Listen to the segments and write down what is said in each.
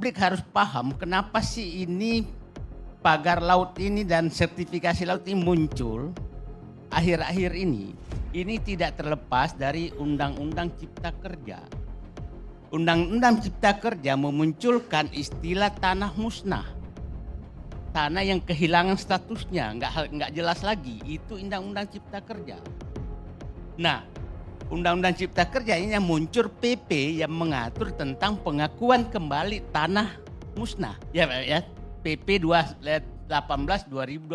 publik harus paham kenapa sih ini pagar laut ini dan sertifikasi laut ini muncul akhir-akhir ini. Ini tidak terlepas dari Undang-Undang Cipta Kerja. Undang-Undang Cipta Kerja memunculkan istilah tanah musnah. Tanah yang kehilangan statusnya, nggak jelas lagi. Itu Undang-Undang Cipta Kerja. Nah, Undang-Undang Cipta Kerja ini yang muncul PP yang mengatur tentang pengakuan kembali tanah musnah. Ya, PP 18 2021.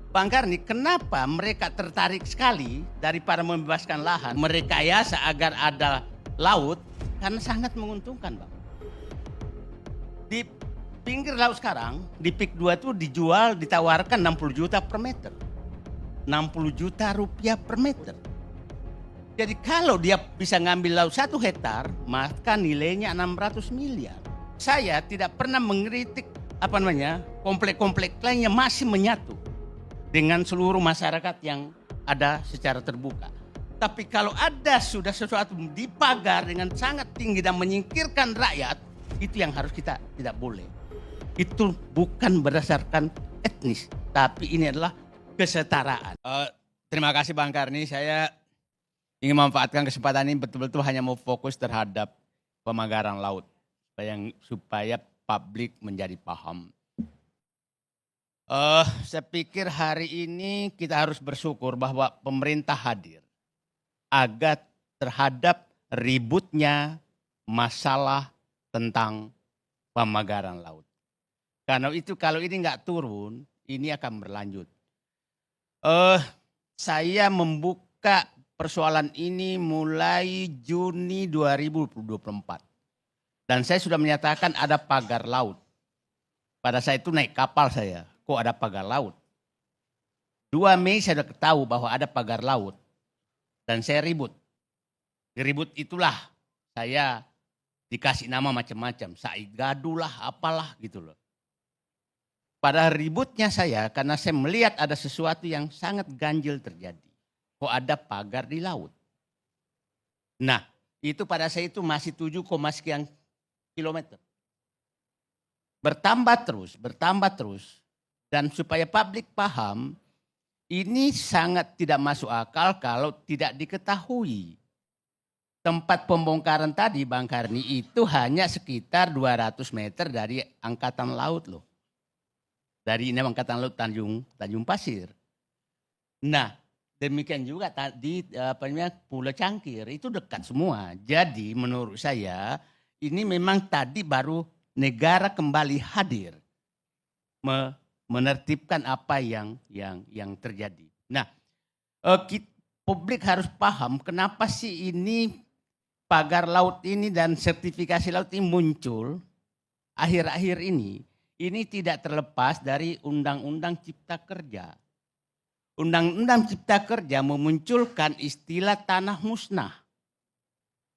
Bang Karni, kenapa mereka tertarik sekali daripada membebaskan lahan, merekayasa agar ada laut? Karena sangat menguntungkan, Bang. Di pinggir laut sekarang, di PIK 2 itu ditawarkan 60 juta per meter. 60 juta rupiah per meter. Jadi kalau dia bisa ngambil laut 1 hektar, maka nilainya 600 miliar. Saya tidak pernah mengkritik komplek-komplek lainnya masih menyatu dengan seluruh masyarakat yang ada secara terbuka. Tapi kalau ada sudah sesuatu dipagar dengan sangat tinggi dan menyingkirkan rakyat, itu yang harus kita tidak boleh. Itu bukan berdasarkan etnis, tapi ini adalah kesetaraan. Terima kasih Bang Karni, saya ingin memanfaatkan kesempatan ini betul-betul hanya mau fokus terhadap pemagaran laut supaya publik menjadi paham. Saya pikir hari ini kita harus bersyukur bahwa pemerintah hadir agar terhadap ributnya masalah tentang pemagaran laut. Karena itu kalau ini nggak turun, ini akan berlanjut. Saya membuka persoalan ini mulai Juni 2024. Dan saya sudah menyatakan ada pagar laut. Pada saat itu naik kapal saya, kok ada pagar laut. 2 Mei saya sudah tahu bahwa ada pagar laut. Dan saya ribut. Ribut itulah saya dikasih nama macam-macam. Said Gaduh lah, apalah gitu loh. Pada ributnya saya karena saya melihat ada sesuatu yang sangat ganjil terjadi. Kok ada pagar di laut. Nah, itu pada saya itu masih 7, sekian kilometer. Bertambah terus. Dan supaya publik paham, ini sangat tidak masuk akal kalau tidak diketahui. Tempat pembongkaran tadi Bang Karni itu hanya sekitar 200 meter dari angkatan laut loh. Dari ini angkatan laut Tanjung Pasir. Nah, demikian juga di Pulau Cangkir itu dekat semua. Jadi menurut saya ini memang tadi baru negara kembali hadir menertibkan apa yang terjadi. Nah, publik harus paham kenapa sih ini pagar laut ini dan sertifikasi laut ini muncul akhir-akhir ini. Ini tidak terlepas dari Undang-Undang Cipta Kerja. Undang-Undang Cipta Kerja memunculkan istilah tanah musnah.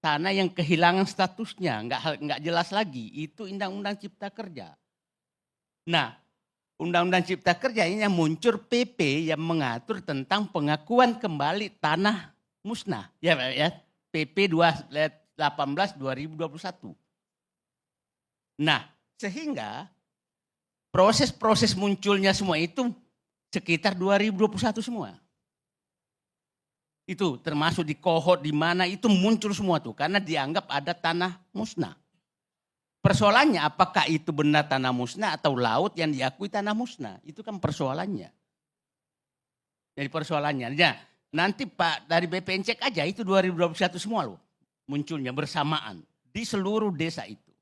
Tanah yang kehilangan statusnya, nggak jelas lagi. Itu Undang-Undang Cipta Kerja. Nah, Undang-Undang Cipta Kerja ini yang muncul PP yang mengatur tentang pengakuan kembali tanah musnah. Ya, PP 18 2021. Nah, sehingga proses munculnya semua itu sekitar 2021 semua. Itu termasuk di Kohot di mana itu muncul semua tuh karena dianggap ada tanah musnah. Persoalannya apakah itu benar tanah musnah atau laut yang diakui tanah musnah? Itu kan persoalannya. Jadi persoalannya. Nah, nanti Pak dari BPN cek aja itu 2021 semua loh munculnya bersamaan di seluruh desa itu.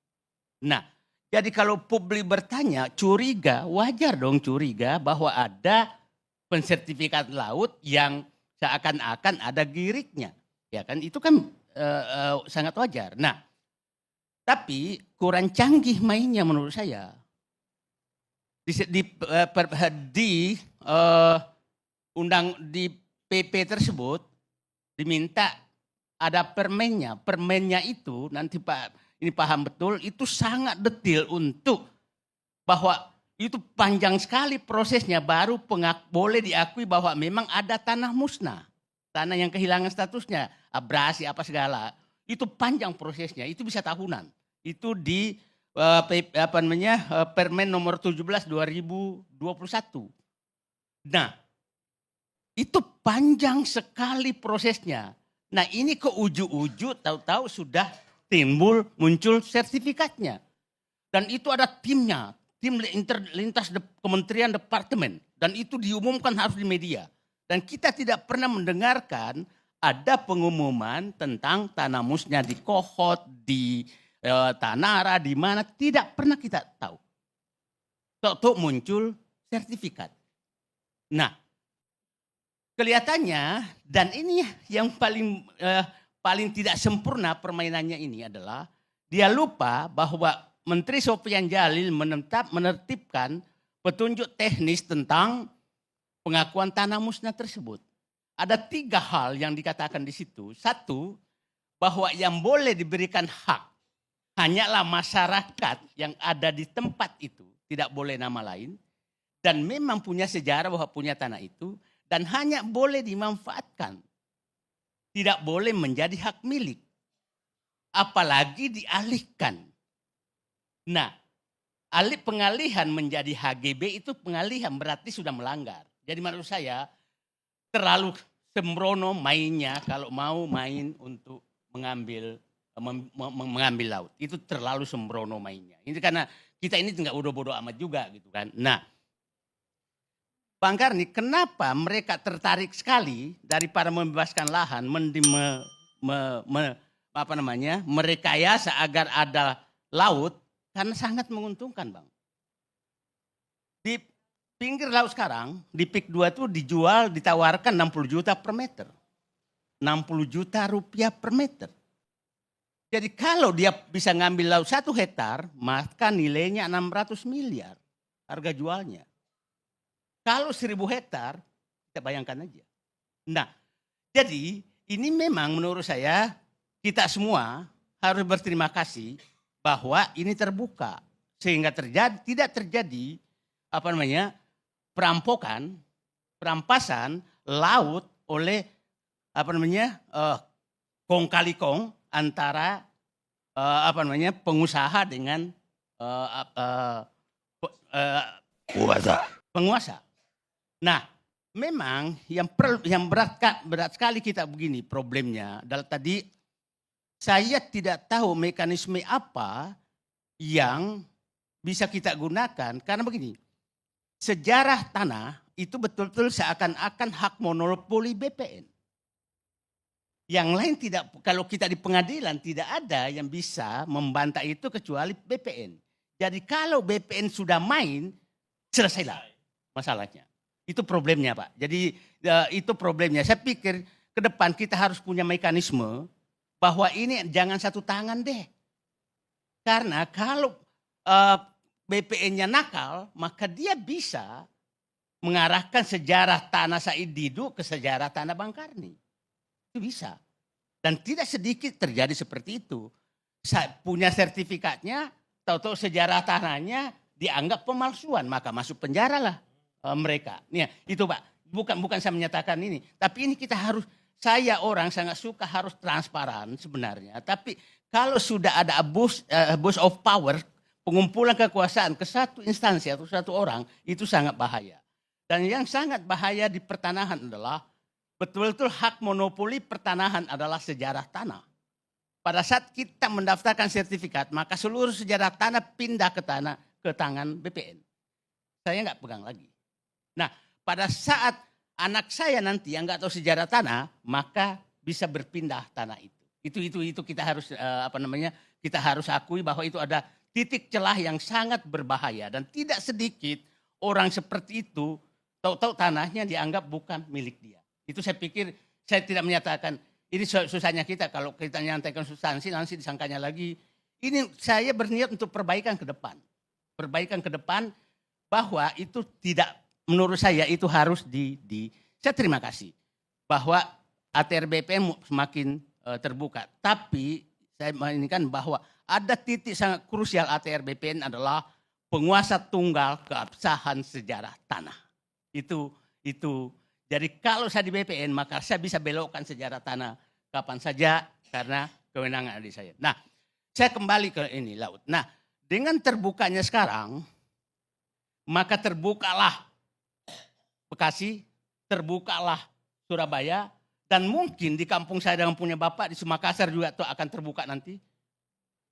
Nah, jadi kalau publik bertanya curiga, wajar dong curiga bahwa ada pensertifikat laut yang seakan-akan ada giriknya. Ya kan itu kan sangat wajar. Nah, tapi kurang canggih mainnya menurut saya. Di PP tersebut diminta ada permennya. Permennya itu nanti Pak ini paham betul, itu sangat detail untuk bahwa itu panjang sekali prosesnya baru boleh diakui bahwa memang ada tanah musnah. Tanah yang kehilangan statusnya, abrasi apa segala. Itu panjang prosesnya, itu bisa tahunan. Itu di Permen nomor 17 2021. Nah, itu panjang sekali prosesnya. Nah, ini ke uju-uju tahu-tahu sudah muncul sertifikatnya. Dan itu ada timnya, tim lintas kementerian departemen. Dan itu diumumkan harus di media. Dan kita tidak pernah mendengarkan ada pengumuman tentang tanah musnya di Kohot, di Tanara, di mana. Tidak pernah kita tahu. Tahu-tahu muncul sertifikat. Nah, kelihatannya, dan ini yang paling tidak sempurna permainannya ini adalah dia lupa bahwa Menteri Sofyan Djalil menertibkan petunjuk teknis tentang pengakuan tanah musnah tersebut. Ada 3 hal yang dikatakan di situ. 1, bahwa yang boleh diberikan hak hanyalah masyarakat yang ada di tempat itu, tidak boleh nama lain, dan memang punya sejarah bahwa punya tanah itu, dan hanya boleh dimanfaatkan. Tidak boleh menjadi hak milik. Apalagi dialihkan. Nah, pengalihan menjadi HGB itu pengalihan berarti sudah melanggar. Jadi menurut saya terlalu sembrono mainnya kalau mau main untuk mengambil laut. Itu terlalu sembrono mainnya. Ini karena kita ini enggak bodoh-bodoh amat juga gitu kan. Nah, Bang Karni, kenapa mereka tertarik sekali daripada membebaskan lahan merekayasa agar ada laut? Karena sangat menguntungkan, Bang. Di pinggir laut sekarang, di PIK 2 itu ditawarkan 60 juta per meter. 60 juta rupiah per meter. Jadi kalau dia bisa ngambil laut 1 hektar, maka nilainya 600 miliar harga jualnya. Kalau 1000 hektar, kita bayangkan aja. Nah, jadi ini memang menurut saya kita semua harus berterima kasih bahwa ini terbuka sehingga tidak terjadi perampasan laut oleh kong kali kong antara pengusaha dengan penguasa. Nah, memang yang berat sekali kita begini problemnya adalah tadi saya tidak tahu mekanisme apa yang bisa kita gunakan karena begini. Sejarah tanah itu betul-betul seakan-akan hak monopoli BPN. Yang lain tidak, kalau kita di pengadilan tidak ada yang bisa membantah itu kecuali BPN. Jadi kalau BPN sudah main, selesailah masalahnya. Itu problemnya, Pak. Jadi itu problemnya. Saya pikir ke depan kita harus punya mekanisme bahwa ini jangan satu tangan deh. Karena kalau BPN-nya nakal, maka dia bisa mengarahkan sejarah tanah Said Didu ke sejarah tanah Bang Karni. Itu bisa. Dan tidak sedikit terjadi seperti itu. Punya sertifikatnya, tahu-tahu sejarah tanahnya dianggap pemalsuan, maka masuk penjara lah mereka. Nih, itu Pak, bukan saya menyatakan ini. Tapi ini kita harus, saya orang sangat suka harus transparan sebenarnya. Tapi kalau sudah ada abuse of power, pengumpulan kekuasaan ke satu instansi atau satu orang, itu sangat bahaya. Dan yang sangat bahaya di pertanahan adalah betul-betul hak monopoli pertanahan adalah sejarah tanah. Pada saat kita mendaftarkan sertifikat, maka seluruh sejarah tanah pindah ke tangan BPN. Saya nggak pegang lagi. Nah, pada saat anak saya nanti yang nggak tahu sejarah tanah, maka bisa berpindah tanah itu. Itu kita harus kita harus akui bahwa itu ada titik celah yang sangat berbahaya dan tidak sedikit orang seperti itu tahu-tahu tanahnya dianggap bukan milik dia. Itu saya pikir, saya tidak menyatakan ini susahnya kita kalau kita nyantakan substansi nanti disangkanya lagi. Ini saya berniat untuk perbaikan ke depan. Perbaikan ke depan bahwa itu tidak, menurut saya itu harus saya terima kasih bahwa ATR BPN semakin terbuka. Tapi saya menginginkan bahwa ada titik sangat krusial ATR BPN adalah penguasa tunggal keabsahan sejarah tanah. Itu. Jadi kalau saya di BPN maka saya bisa belokkan sejarah tanah kapan saja karena kewenangan adik saya. Nah, saya kembali ke ini laut. Nah, dengan terbukanya sekarang, maka terbukalah Bekasi, terbukalah Surabaya, dan mungkin di kampung saya dengan punya bapak di Makassar juga tuh akan terbuka nanti.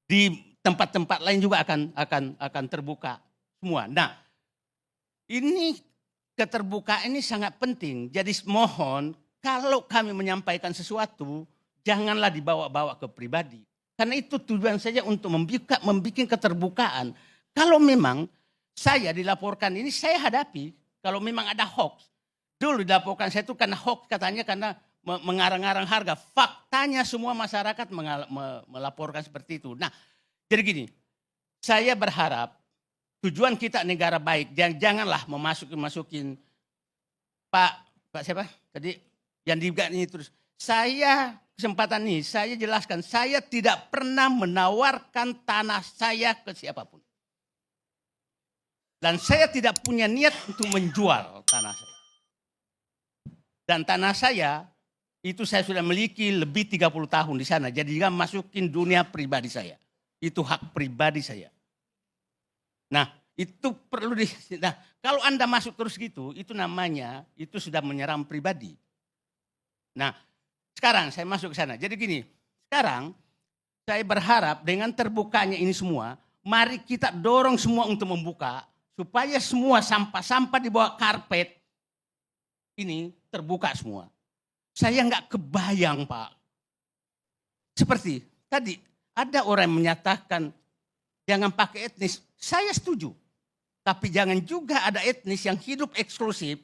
Di tempat-tempat lain juga akan terbuka semua. Nah, ini keterbukaan ini sangat penting. Jadi mohon kalau kami menyampaikan sesuatu, janganlah dibawa-bawa ke pribadi. Karena itu tujuan saja untuk membuat keterbukaan. Kalau memang saya dilaporkan ini, saya hadapi. Kalau memang ada hoax. Dulu dilaporkan saya itu karena hoax katanya karena mengarang-arang harga. Faktanya semua masyarakat melaporkan seperti itu. Nah, jadi gini, saya berharap tujuan kita negara baik. Janganlah masukin Pak siapa tadi yang ini terus. Saya kesempatan ini saya jelaskan, saya tidak pernah menawarkan tanah saya ke siapapun. Dan saya tidak punya niat untuk menjual tanah saya. Dan tanah saya, itu saya sudah miliki lebih 30 tahun di sana. Jadi jangan masukin dunia pribadi saya. Itu hak pribadi saya. Nah, itu perlu nah, kalau Anda masuk terus gitu, itu namanya, itu sudah menyerang pribadi. Nah, sekarang saya masuk ke sana. Jadi gini, sekarang saya berharap dengan terbukanya ini semua, mari kita dorong semua untuk membuka, supaya semua sampah-sampah di bawah karpet ini terbuka semua. Saya nggak kebayang Pak. Seperti tadi ada orang yang menyatakan jangan pakai etnis. Saya setuju. Tapi jangan juga ada etnis yang hidup eksklusif,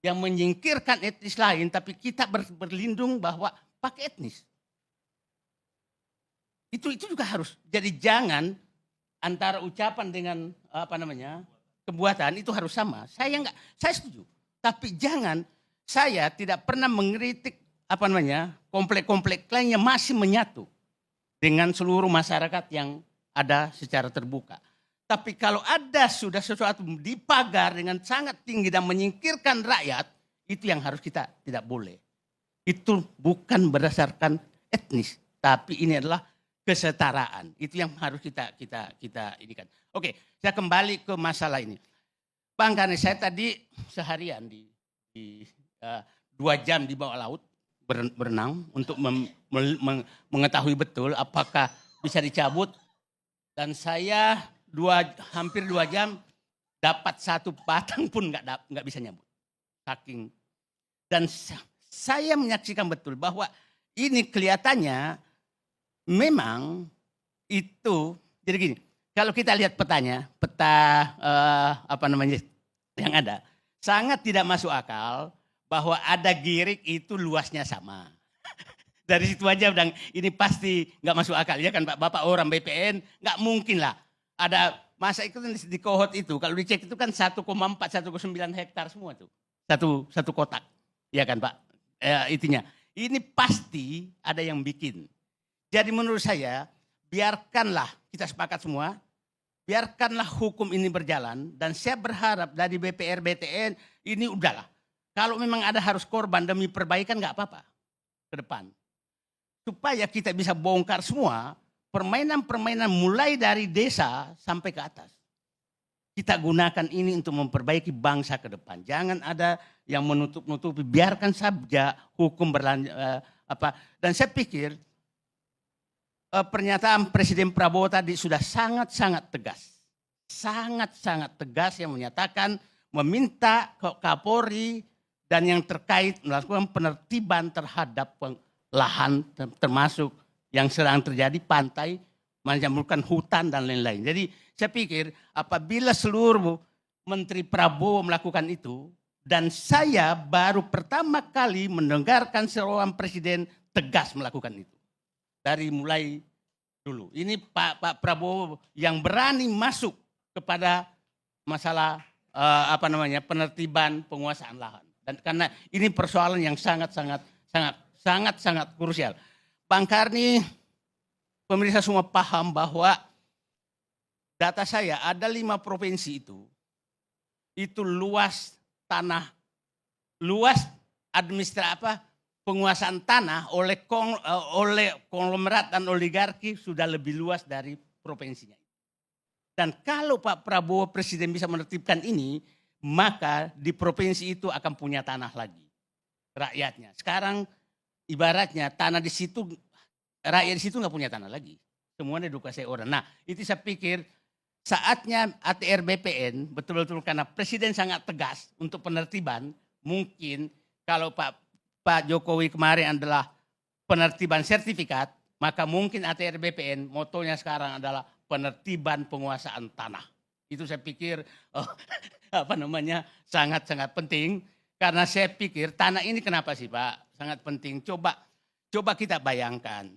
yang menyingkirkan etnis lain, tapi kita berlindung bahwa pakai etnis. Itu juga harus. Jadi jangan antara ucapan dengan perbuatan itu harus sama. Saya setuju. Tapi jangan, saya tidak pernah mengkritik komplek-komplek lainnya masih menyatu dengan seluruh masyarakat yang ada secara terbuka. Tapi kalau ada sudah sesuatu dipagar dengan sangat tinggi dan menyingkirkan rakyat, itu yang harus kita tidak boleh. Itu bukan berdasarkan etnis, tapi ini adalah kesetaraan. Itu yang harus kita inikan. Oke, saya kembali ke masalah ini. Bang, karena saya tadi seharian di 2 jam di bawah laut berenang untuk mengetahui betul apakah bisa dicabut, dan saya hampir 2 jam dapat 1 batang pun nggak bisa nyabut. Saking, dan saya menyaksikan betul bahwa ini kelihatannya memang itu, jadi gini, kalau kita lihat peta yang ada, sangat tidak masuk akal bahwa ada Girik itu luasnya sama. Dari situ aja udah ini pasti nggak masuk akal ya kan Pak, Bapak orang BPN nggak mungkin lah ada masa itu di Kohot itu kalau dicek itu kan 1,4 1,9 hektar semua tuh satu kotak ya kan Pak, itunya ini pasti ada yang bikin. Jadi menurut saya biarkanlah kita sepakat semua. Biarkanlah hukum ini berjalan, dan saya berharap dari BPR, BTN ini udahlah. Kalau memang ada harus korban demi perbaikan nggak apa-apa ke depan. Supaya kita bisa bongkar semua permainan-permainan mulai dari desa sampai ke atas. Kita gunakan ini untuk memperbaiki bangsa ke depan. Jangan ada yang menutup-nutupi, biarkan saja hukum berlanjut. Dan saya pikir pernyataan Presiden Prabowo tadi sudah sangat-sangat tegas. Sangat-sangat tegas yang menyatakan meminta Kapolri dan yang terkait melakukan penertiban terhadap lahan termasuk yang sedang terjadi pantai, menjamurkan hutan dan lain-lain. Jadi saya pikir apabila seluruh Menteri Prabowo melakukan itu, dan saya baru pertama kali mendengarkan seorang presiden tegas melakukan itu. Dari mulai dulu. Ini Pak Prabowo yang berani masuk kepada masalah penertiban penguasaan lahan. Dan karena ini persoalan yang sangat krusial. Bang Karni, pemirsa semua paham bahwa data saya ada 5 provinsi itu luas tanah, luas penguasaan tanah oleh konglomerat dan oligarki sudah lebih luas dari provinsinya. Dan kalau Pak Prabowo Presiden bisa menertibkan ini, maka di provinsi itu akan punya tanah lagi rakyatnya. Sekarang ibaratnya tanah di situ, rakyat di situ nggak punya tanah lagi. Semuanya dikuasai orang. Nah itu saya pikir saatnya ATR BPN betul-betul karena Presiden sangat tegas untuk penertiban. Mungkin kalau Pak Jokowi kemarin adalah penertiban sertifikat, maka mungkin ATR BPN motonya sekarang adalah penertiban penguasaan tanah. Itu saya pikir sangat-sangat penting karena saya pikir tanah ini kenapa sih Pak sangat penting. Coba kita bayangkan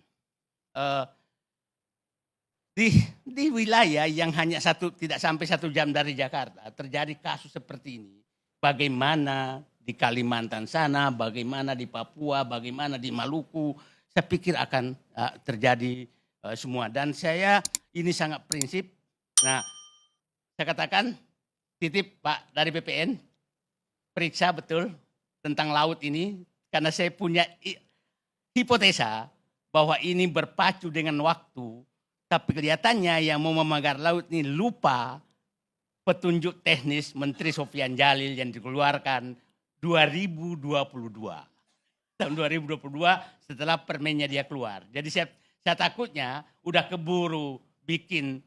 di wilayah yang hanya tidak sampai 1 jam dari Jakarta terjadi kasus seperti ini. Bagaimana di Kalimantan sana, bagaimana di Papua, bagaimana di Maluku, saya pikir akan terjadi semua. Dan saya ini sangat prinsip. Nah, saya katakan titip Pak dari BPN, periksa betul tentang laut ini karena saya punya hipotesa bahwa ini berpacu dengan waktu. Tapi kelihatannya yang mau memagar laut ini lupa petunjuk teknis Menteri Sofyan Djalil yang dikeluarkan 2022. Tahun 2022 setelah permennya dia keluar. Jadi saya takutnya udah keburu bikin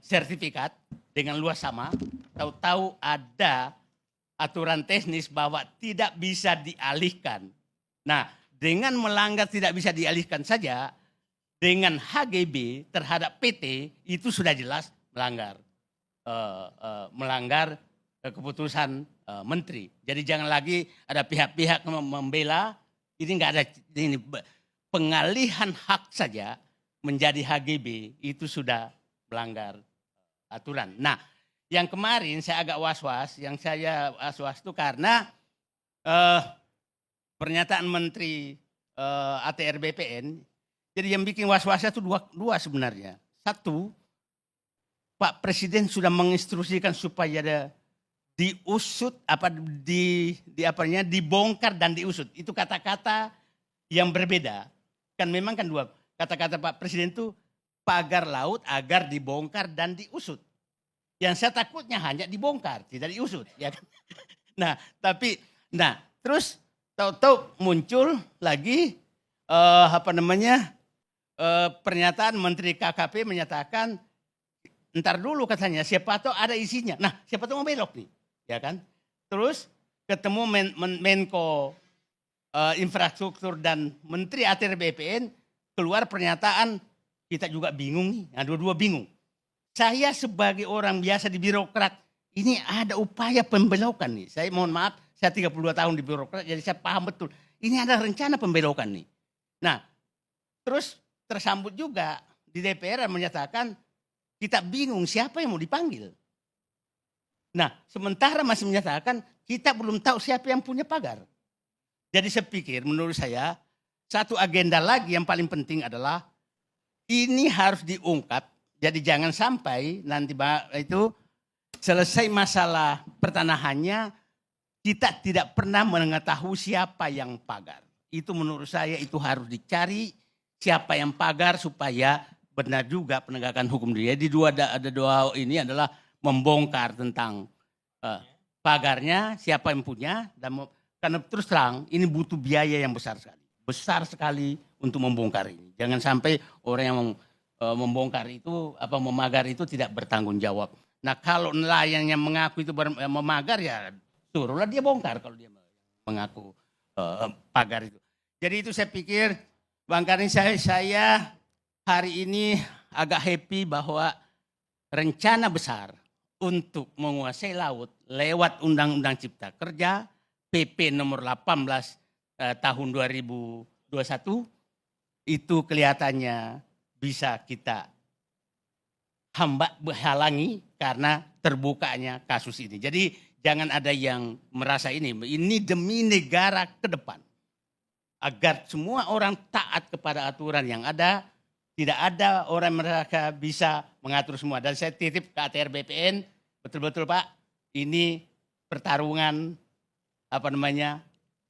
sertifikat dengan luas sama. Tahu-tahu ada aturan teknis bahwa tidak bisa dialihkan. Nah dengan melanggar tidak bisa dialihkan saja, dengan HGB terhadap PT itu sudah jelas melanggar keputusan menteri. Jadi jangan lagi ada pihak-pihak membela, ini enggak ada ini pengalihan hak saja menjadi HGB itu sudah melanggar aturan. Nah, yang kemarin saya agak was-was, itu karena pernyataan Menteri ATR BPN. Jadi yang bikin was-wasnya itu dua sebenarnya. Satu, Pak Presiden sudah menginstruksikan supaya diusut dibongkar dan diusut. Itu kata-kata yang berbeda. Kan memang kan dua kata-kata Pak Presiden itu pagar laut agar dibongkar dan diusut. Yang saya takutnya hanya dibongkar, tidak diusut, ya kan? Terus tahu-tahu muncul lagi pernyataan Menteri KKP menyatakan entar dulu katanya siapa tahu ada isinya. Nah siapa tahu mau belok nih, ya kan? Terus ketemu Menko Infrastruktur dan Menteri ATR BPN keluar pernyataan kita juga bingung nih. Nah dua-dua bingung. Saya sebagai orang biasa di birokrat ini ada upaya pembelokan nih. Saya mohon maaf, saya 32 tahun di birokrat jadi saya paham betul. Ini ada rencana pembelokan nih. Nah terus tersambut juga di DPR menyatakan kita bingung siapa yang mau dipanggil. Nah sementara masih menyatakan kita belum tahu siapa yang punya pagar. Jadi saya pikir menurut saya satu agenda lagi yang paling penting adalah ini harus diungkap. Jadi jangan sampai nanti itu selesai masalah pertanahannya kita tidak pernah mengetahui siapa yang pagar. Itu menurut saya itu harus dicari. Siapa yang pagar supaya benar juga penegakan hukum dia. Jadi ada dua ini adalah membongkar tentang pagarnya, siapa yang punya. Dan karena terus terang ini butuh biaya yang besar sekali. Besar sekali untuk membongkar ini. Jangan sampai orang yang membongkar itu, memagar itu tidak bertanggung jawab. Nah kalau nelayan yang mengaku itu memagar ya suruhlah dia bongkar kalau dia mengaku pagar itu. Jadi itu saya pikir Bang Karni, saya hari ini agak happy bahwa rencana besar untuk menguasai laut lewat Undang-Undang Cipta Kerja PP nomor 18 tahun 2021 itu kelihatannya bisa kita halangi karena terbukanya kasus ini. Jadi jangan ada yang merasa ini demi negara ke depan. Agar semua orang taat kepada aturan yang ada, tidak ada orang mereka bisa mengatur semua. Dan saya titip ke ATR BPN, betul-betul Pak, ini pertarungan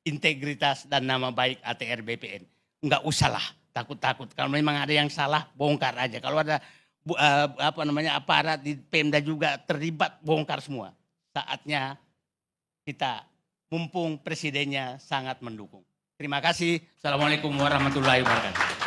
integritas dan nama baik ATR BPN. Enggak usahlah takut-takut. Kalau memang ada yang salah, bongkar aja. Kalau ada aparat di Pemda juga terlibat, bongkar semua. Saatnya kita, mumpung presidennya sangat mendukung. Terima kasih. Assalamualaikum warahmatullahi wabarakatuh.